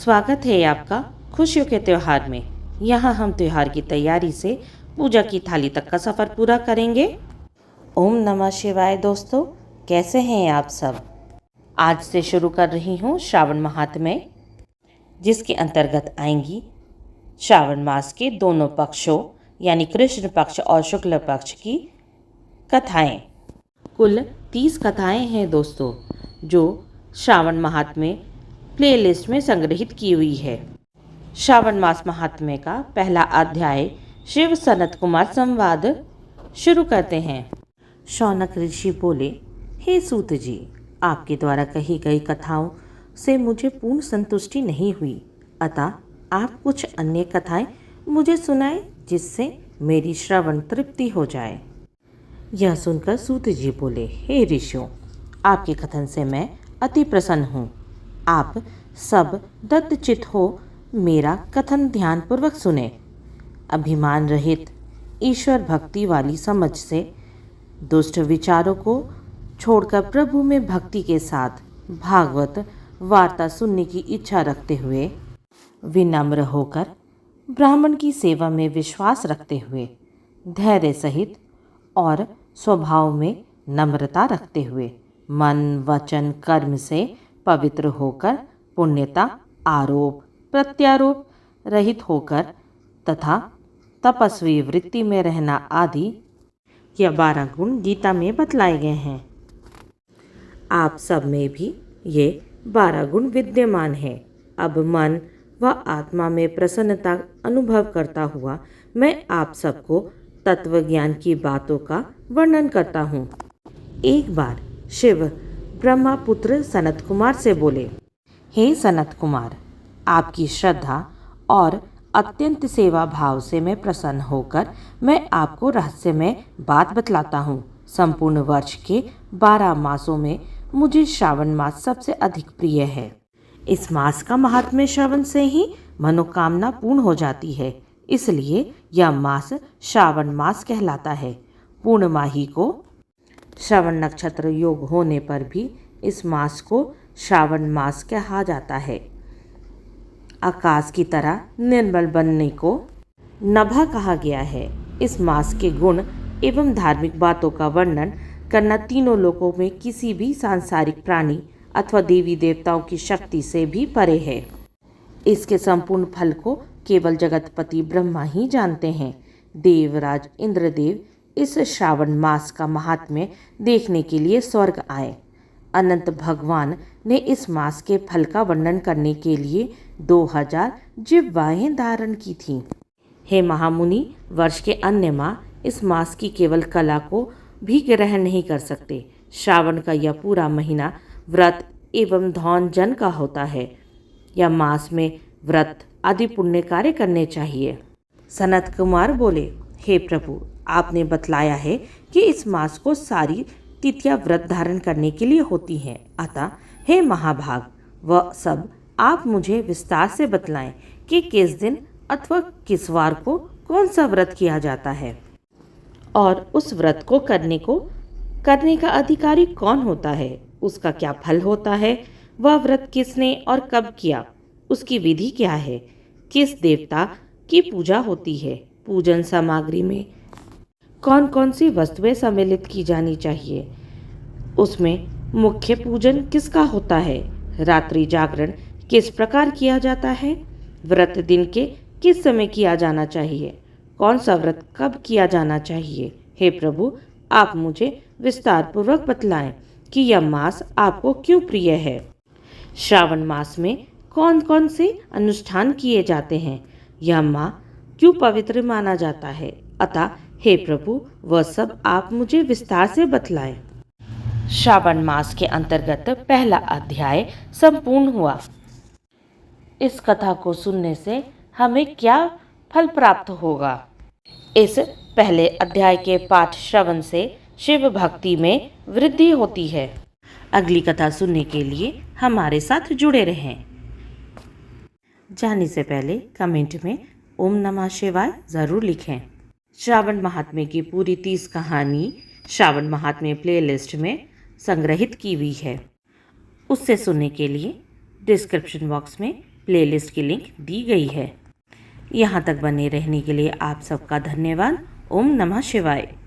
स्वागत है आपका खुशियों के त्यौहार में। यहाँ हम त्यौहार की तैयारी से पूजा की थाली तक का सफ़र पूरा करेंगे। ओम नमः शिवाय। दोस्तों, कैसे हैं आप सब? आज से शुरू कर रही हूँ श्रावण महात्म्य, जिसके अंतर्गत आएंगी श्रावण मास के दोनों पक्षों यानी कृष्ण पक्ष और शुक्ल पक्ष की कथाएं। कुल 30 कथाएं हैं दोस्तों, जो श्रावण महात्म्य प्लेलिस्ट में संग्रहित की हुई है। श्रावण मास महात्म्य का पहला अध्याय शिव सनत कुमार संवाद शुरू करते हैं। शौनक ऋषि बोले, हे सूत जी, आपके द्वारा कही गई कथाओं से मुझे पूर्ण संतुष्टि नहीं हुई, अतः आप कुछ अन्य कथाएं मुझे सुनाएं जिससे मेरी श्रवण तृप्ति हो जाए। यह सुनकर सूत जी बोले, हे ऋषियों, आपके कथन से मैं अति प्रसन्न हूँ। आप सब दत्तचित हो मेरा कथन ध्यानपूर्वक सुने। अभिमान रहित ईश्वर भक्ति वाली समझ से दुष्ट विचारों को छोड़कर प्रभु में भक्ति के साथ भागवत वार्ता सुनने की इच्छा रखते हुए, विनम्र होकर ब्राह्मण की सेवा में विश्वास रखते हुए, धैर्य सहित और स्वभाव में नम्रता रखते हुए, मन वचन कर्म से पवित्र होकर, पुण्यता आरोप प्रत्यारोप रहित होकर तथा तपस्वी वृत्ति में रहना आदि यह 12 गुण गीता में बतलाए गए हैं। आप सब में भी ये 12 गुण विद्यमान हैं। अब मन व आत्मा में प्रसन्नता अनुभव करता हुआ मैं आप सबको तत्व ज्ञान की बातों का वर्णन करता हूँ। एक बार शिव ब्रह्मपुत्र सनत कुमार से बोले, हे सनत कुमार, आपकी श्रद्धा और अत्यंत सेवा भाव से मैं प्रसन्न होकर मैं आपको रहस्यमय बात बतलाता हूँ। संपूर्ण वर्ष के 12 मासों में मुझे श्रावण मास सबसे अधिक प्रिय है। इस मास का महात्म्य श्रवण से ही मनोकामना पूर्ण हो जाती है, इसलिए यह मास श्रावण मास कहलाता है। पूर्णमाही को श्रवण नक्षत्र योग होने पर भी इस मास को श्रावण मास कहा जाता है। आकाश की तरह निर्मल बनने को नभा कहा गया है। इस मास के गुण एवं धार्मिक बातों का वर्णन करना तीनों लोकों में किसी भी सांसारिक प्राणी अथवा देवी देवताओं की शक्ति से भी परे है। इसके संपूर्ण फल को केवल जगतपति ब्रह्मा ही जानते हैं। देवराज इंद्रदेव इस श्रावण मास का महात्म्य देखने के लिए स्वर्ग आए। अनंत भगवान ने इस मास के फल का वर्णन करने के लिए 2000 जिह्वाएं धारण की थीं। हे महामुनि, वर्ष के अन्य माह इस मास की केवल कला को भी ग्रहण नहीं कर सकते। श्रावण का यह पूरा महीना व्रत एवं धौन जन का होता है। यह मास में व्रत आदि पुण्य कार्य करने चाहिए। सनत कुमार बोले, हे प्रभु, आपने बतलाया है कि इस मास को सारी तिथियां व्रत धारण करने के लिए होती हैं, अतः हे महाभाग, वह सब आप मुझे विस्तार से बतलाएं कि किस दिन अथवा किस वार को कौन सा व्रत किया जाता है और उस व्रत को करने का अधिकारी कौन होता है, उसका क्या फल होता है, वह व्रत किसने और कब किया, उसकी विधि क्या है, किस देवता की पूजा होती है, पूजन सामग्री में कौन कौन सी वस्तुएं सम्मिलित की जानी चाहिए, उसमें मुख्य पूजन किसका होता है, रात्रि जागरण किस प्रकार किया जाता है, व्रत दिन के किस समय किया जाना चाहिए, कौन सा व्रत कब किया जाना चाहिए। हे प्रभु, आप मुझे विस्तार पूर्वक बतलाएं कि यह मास आपको क्यों प्रिय है। श्रावण मास में कौन कौन से अनुष्ठान किए जाते हैं, यह माह क्यों पवित्र माना जाता है, अतः हे प्रभु, वह सब आप मुझे विस्तार से बतलाएं। श्रावण मास के अंतर्गत पहला अध्याय संपूर्ण हुआ। इस कथा को सुनने से हमें क्या फल प्राप्त होगा? इस पहले अध्याय के पाठ श्रवण से शिव भक्ति में वृद्धि होती है। अगली कथा सुनने के लिए हमारे साथ जुड़े रहें। जाने से पहले कमेंट में ओम नमः शिवाय ज़रूर लिखें। श्रावण महात्म्य की पूरी 30 कहानी श्रावण महात्म्य प्लेलिस्ट में संग्रहित की हुई है। उससे सुनने के लिए डिस्क्रिप्शन बॉक्स में प्लेलिस्ट की लिंक दी गई है। यहाँ तक बने रहने के लिए आप सबका धन्यवाद। ओम नमः शिवाय।